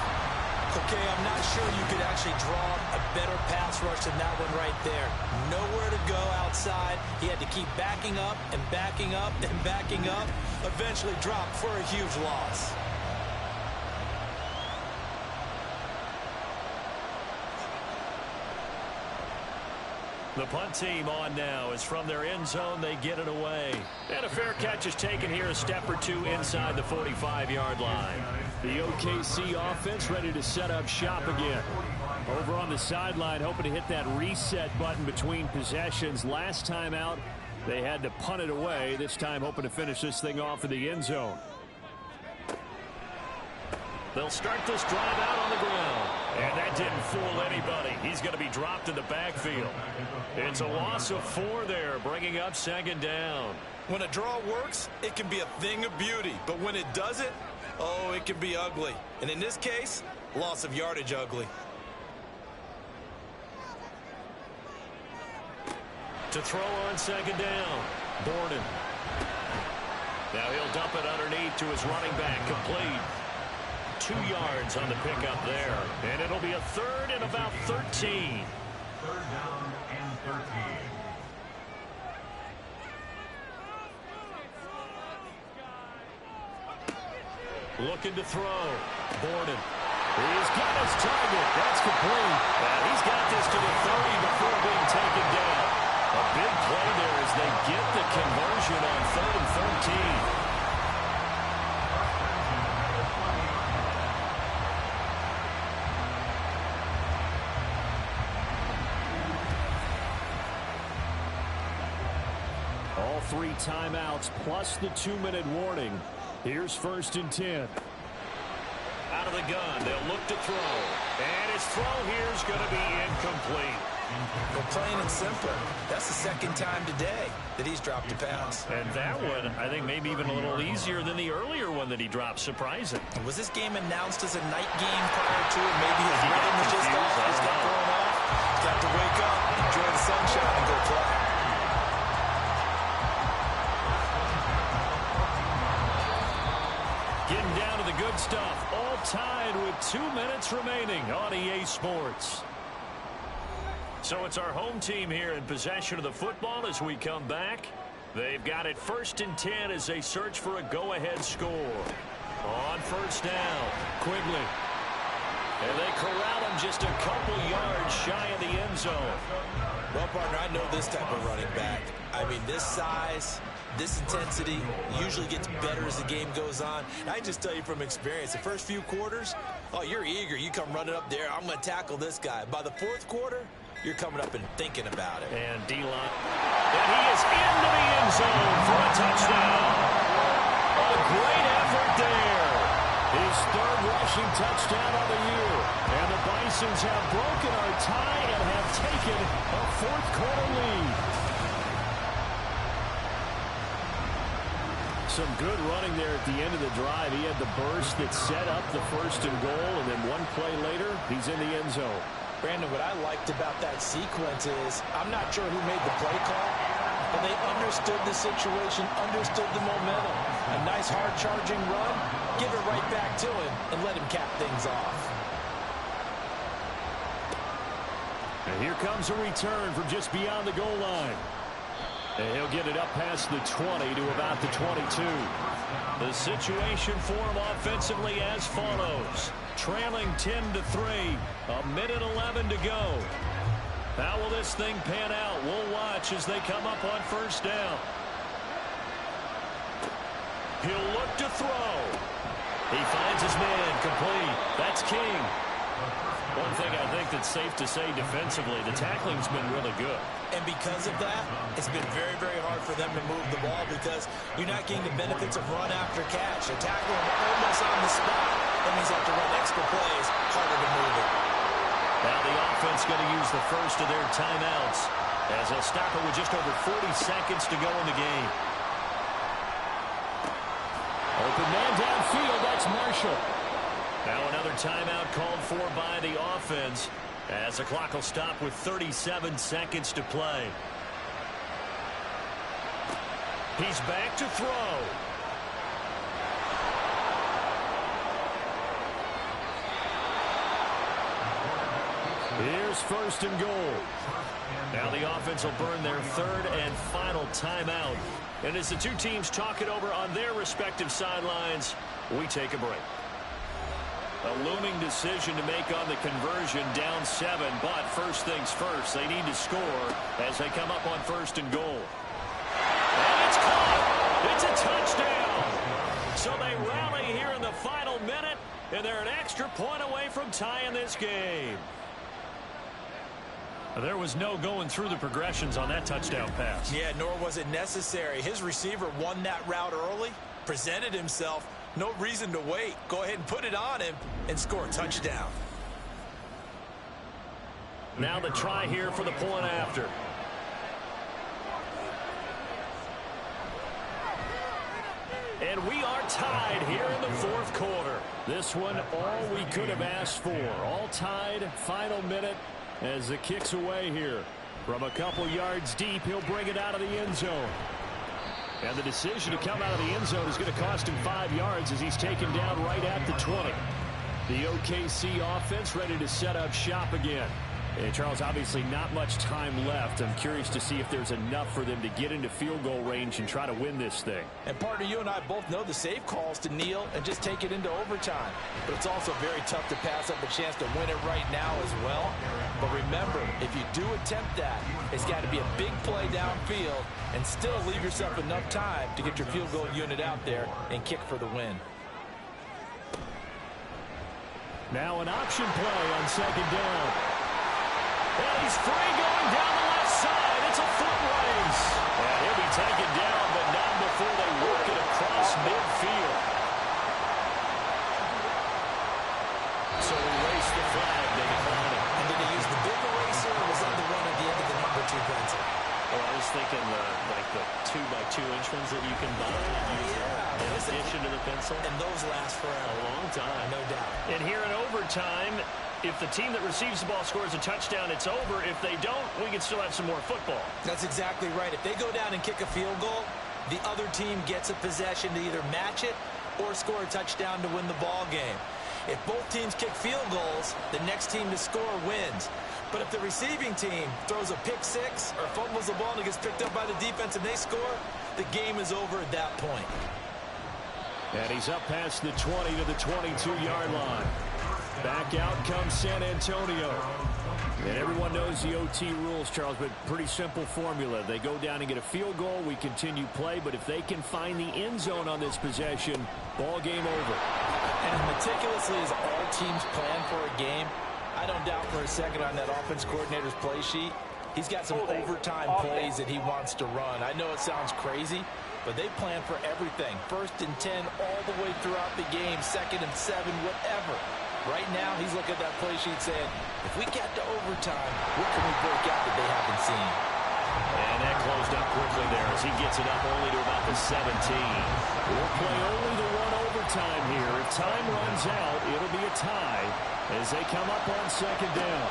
Okay, I'm not sure you could actually draw a better pass rush than that one right there. Nowhere to go outside. He had to keep backing up and backing up and backing up. Eventually dropped for a huge loss. The punt team on now is from their end zone. They get it away. And a fair catch is taken here a step or two inside the 45-yard line. The OKC offense ready to set up shop again. Over on the sideline, hoping to hit that reset button between possessions. Last time out, they had to punt it away. This time hoping to finish this thing off in the end zone. They'll start this drive out on the ground. And that didn't fool anybody. He's going to be dropped in the backfield. It's a loss of 4 there, bringing up second down. When a draw works, it can be a thing of beauty. But when it doesn't, oh, it can be ugly. And in this case, loss of yardage ugly. To throw on second down, Borden. Now he'll dump it underneath to his running back, complete. 2 yards on the pickup there. And it'll be a third and about 13. Third down and 13. Looking to throw. Borden. He's got his target. That's complete. And he's got this to the 30 before being taken down. A big play there as they get the conversion on 3rd and 13. All 3 timeouts plus the 2-minute warning. Here's 1st and 10. Out of the gun, they'll look to throw. And his throw here is going to be incomplete. Well, plain and simple, that's the second time today that he's dropped a pass. And that one, I think, maybe even a little easier than the earlier one that he dropped. Surprising. Was this game announced as a night game prior to it? Maybe his rhythm was just off. He's got thrown off. He's got to wake up, enjoy the sunshine, and go play. Getting down to the good stuff. All tied with 2 minutes remaining on EA Sports. So it's our home team here in possession of the football as we come back. They've got it 1st and 10 as they search for a go-ahead score. On 1st down, Quigley. And they corral him just a couple yards shy of the end zone. Well, partner, I know this type of running back. I mean, this size, this intensity usually gets better as the game goes on. And I just tell you from experience, the first few quarters, oh, you're eager. You come running up there. I'm going to tackle this guy. By the 4th quarter, you're coming up and thinking about it. And D-line. And he is into the end zone for a touchdown. A great effort there. His 3rd rushing touchdown of the year. And the Bisons have broken our tie and have taken a 4th quarter lead. Some good running there at the end of the drive. He had the burst that set up the 1st and goal, and then one play later, he's in the end zone. Brandon, what I liked about that sequence is I'm not sure who made the play call, but they understood the situation, understood the momentum. A nice hard-charging run, give it right back to him, and let him cap things off. And here comes a return from just beyond the goal line. And he'll get it up past the 20 to about the 22. The situation for him offensively as follows. Trailing 10-3, a minute 11 to go. How will this thing pan out? We'll watch as they come up on 1st down. He'll look to throw. He finds his man, complete. That's King. One thing I think that's safe to say defensively, the tackling's been really good. And because of that, it's been very, very hard for them to move the ball because you're not getting the benefits of run after catch. They're tackling almost on the spot. That means they have to run extra plays, harder to move it. Now the offense going to use the first of their timeouts as they'll stop it with just over 40 seconds to go in the game. Open man downfield, that's Marshall. Now another timeout called for by the offense as the clock will stop with 37 seconds to play. He's back to throw. Here's 1st and goal. Now the offense will burn their 3rd and final timeout. And as the two teams talk it over on their respective sidelines, we take a break. A looming decision to make on the conversion, down 7. But first things first, they need to score as they come up on 1st and goal. And it's caught. It's a touchdown. So they rally here in the final minute, and they're an extra point away from tying this game. There was no going through the progressions on that touchdown pass. Yeah, nor was it necessary. His receiver won that route early, presented himself. No reason to wait. Go ahead and put it on him and score a touchdown. Now the try here for the point after. And we are tied here in the 4th quarter. This one, all we could have asked for. All tied, final minute as the kick's away here. From a couple yards deep, he'll bring it out of the end zone. And the decision to come out of the end zone is going to cost him 5 yards as he's taken down right at the 20. The OKC offense ready to set up shop again. And Charles, obviously not much time left. I'm curious to see if there's enough for them to get into field goal range and try to win this thing. And partner, you and I both know the safe calls to kneel and just take it into overtime. But it's also very tough to pass up a chance to win it right now as well. But remember, if you do attempt that, it's got to be a big play downfield and still leave yourself enough time to get your field goal unit out there and kick for the win. Now an option play on 2nd down. And he's free going down the left side. It's a foot race. And he'll be taken down, but not before they work it across midfield. So we race the flag. They decline it. And did he use the big eraser or was that the one at the end of the number 2 pencil? Well, I was thinking like the 2x2 inch ones that you can buy. In addition to the pencil. And those last forever. A long time. No doubt. And here in overtime, if the team that receives the ball scores a touchdown, it's over. If they don't, we can still have some more football. That's exactly right. If they go down and kick a field goal, the other team gets a possession to either match it or score a touchdown to win the ball game. If both teams kick field goals, the next team to score wins. But if the receiving team throws a pick 6 or fumbles the ball and it gets picked up by the defense and they score, the game is over at that point. And he's up past the 20 to the 22-yard line. Back out comes San Antonio. And everyone knows the OT rules, Charles, but pretty simple formula. They go down and get a field goal, we continue play, but if they can find the end zone on this possession, ball game over. And as meticulously as all teams plan for a game, I don't doubt for a second on that offense coordinator's play sheet, he's got some overtime plays that he wants to run. I know it sounds crazy, but they plan for everything. 1st and 10 all the way throughout the game, 2nd and 7, whatever. Right now, he's looking at that play sheet saying, if we get to overtime, what can we break out that they haven't seen? And that closed up quickly there as he gets it up only to about the 17. We'll play only the 1 overtime here. If time runs out, it'll be a tie as they come up on 2nd down.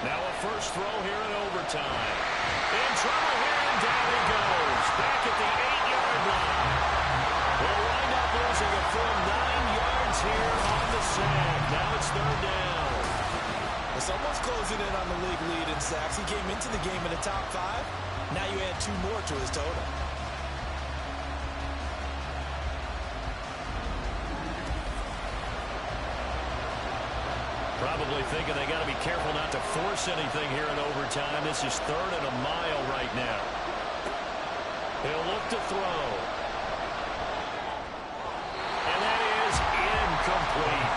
Now a first throw here in overtime. In trouble here, and down he goes. Back at the 8-yard line. We'll wind up losing a full 9 yards here on the sack. Now it's 3rd down. Well, someone's closing in on the league lead in sacks. He came into the game in the top 5. Now you add 2 more to his total. Probably thinking they got to be careful not to force anything here in overtime. This is 3rd and a mile right now. He'll look to throw. And that is incomplete.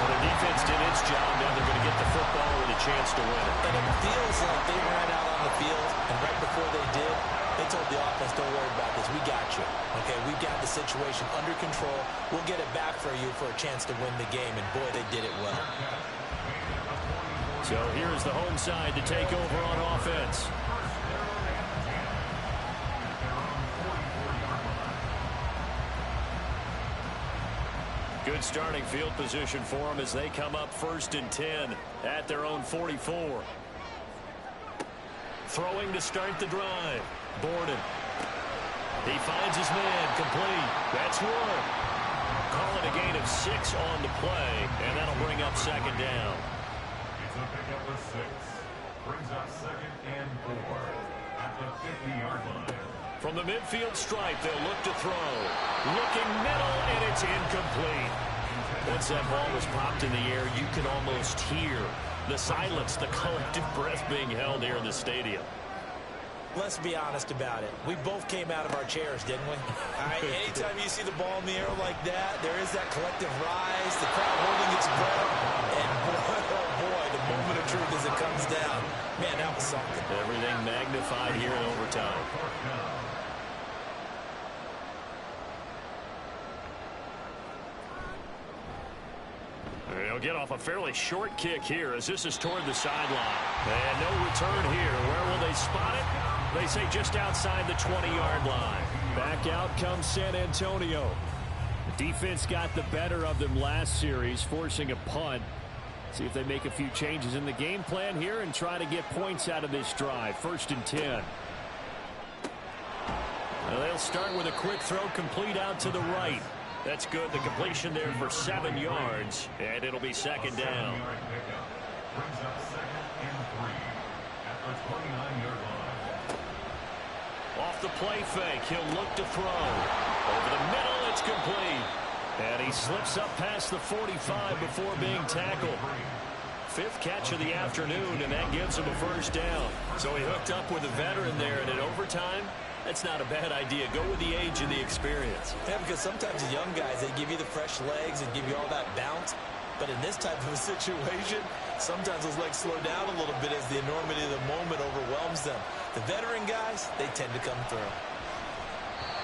Well, the defense did its job. Now they're going to get the football with a chance to win it. And it feels like they ran out on the field, and right before they did, they told the offense, don't worry about this. We got you. Okay, we've got the situation under control. We'll get it back for you for a chance to win the game. And, boy, they did it well. So here's the home side to take over on offense. Good starting field position for them as they come up 1st and 10 at their own 44. Throwing to start the drive. Borden. He finds his man, complete. That's 1. Call it a gain of 6 on the play, and that'll bring up 2nd down. It's a pickup of 6. Brings up 2nd and 4 at the 50-yard line. From the midfield stripe, they'll look to throw. Looking middle, and it's incomplete. once that ball was popped in the air, you could almost hear the silence, the collective breath being held here in the stadium. Let's be honest about it. We both came out of our chairs, didn't we? All right, anytime you see the ball in the air like that, there is that collective rise, the crowd holding its breath, and boy, oh boy, the moment of truth as it comes down. Man, that was something. Everything magnified here in overtime. He'll get off a fairly short kick here as this is toward the sideline. And no return here. Where will they spot it? They say just outside the 20-yard line. Back out comes San Antonio. The defense got the better of them last series, forcing a punt. See if they make a few changes in the game plan here and try to get points out of this drive. 1st and 10. Well, they'll start with a quick throw complete out to the right. That's good. The completion there for 7 yards, and it'll be 2nd down. Brings up 2nd and 3 at the 29-yard line. Off the play fake, he'll look to throw. Over the middle, it's complete. And he slips up past the 45 before being tackled. 5th catch of the afternoon, and that gives him a 1st down. So he hooked up with a veteran there, and in overtime, that's not a bad idea. Go with the age and the experience. Yeah, because sometimes the young guys, they give you the fresh legs and give you all that bounce. But in this type of a situation, sometimes those legs slow down a little bit as the enormity of the moment overwhelms them. The veteran guys, they tend to come through.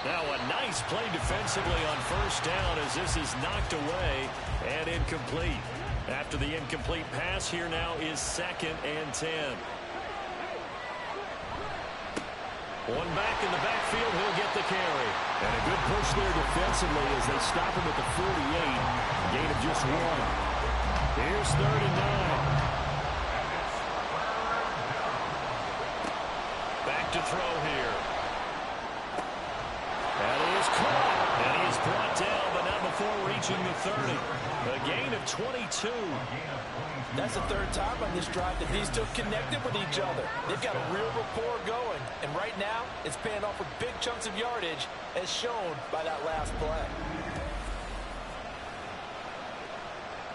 Now a nice play defensively on 1st down as this is knocked away and incomplete. After the incomplete pass, here now is 2nd and 10. One back in the backfield, he'll get the carry. And a good push there defensively as they stop him at the 48. Gain of just 1. Here's 3rd and 9. Back to throw here. That is caught. And he is brought down, but not before reaching the 30. A gain of 22. That's the 3rd time on this drive that these two connected with each other. They've got a real rapport going. And right now, it's paying off with big chunks of yardage, as shown by that last play.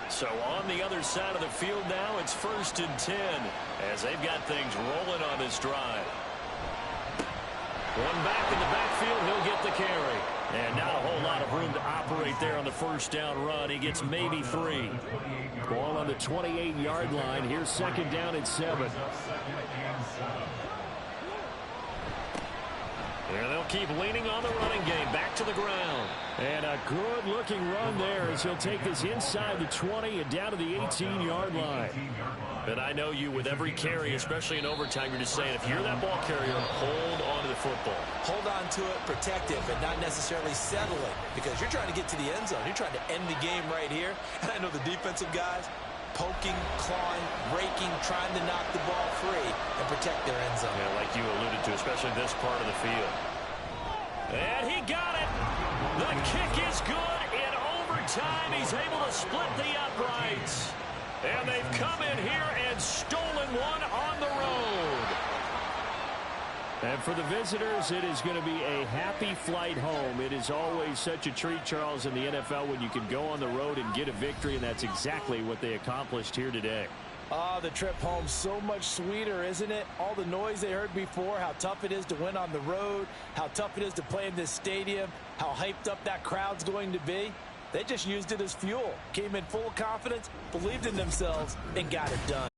So on the other side of the field now, it's 1st and 10 as they've got things rolling on this drive. One back in the backfield, he'll get the carry. And not a whole lot of room to operate there on the 1st down run. He gets maybe 3. Ball on the 28-yard line. Here's 2nd down and 7. There they'll keep leaning on the running game. Back to the ground. And a good-looking run there as he'll take this inside the 20 and down to the 18-yard line. But I know you, with every carry, especially in overtime, you're just saying, if you're that ball carrier, hold on to the football. Hold on to it, protect it, but not necessarily settling, because you're trying to get to the end zone. You're trying to end the game right here. And I know the defensive guys poking, clawing, raking, trying to knock the ball free and protect their end zone. Yeah, like you alluded to, especially this part of the field. And he got it. The kick is good. In overtime, he's able to split the uprights. And they've come in here and stolen one on the road. And for the visitors, it is going to be a happy flight home. It is always such a treat, Charles, in the NFL when you can go on the road and get a victory, and that's exactly what they accomplished here today. The trip home so much sweeter, isn't it? All the noise they heard before, how tough it is to win on the road, how tough it is to play in this stadium, how hyped up that crowd's going to be. They just used it as fuel, came in full of confidence, believed in themselves, and got it done.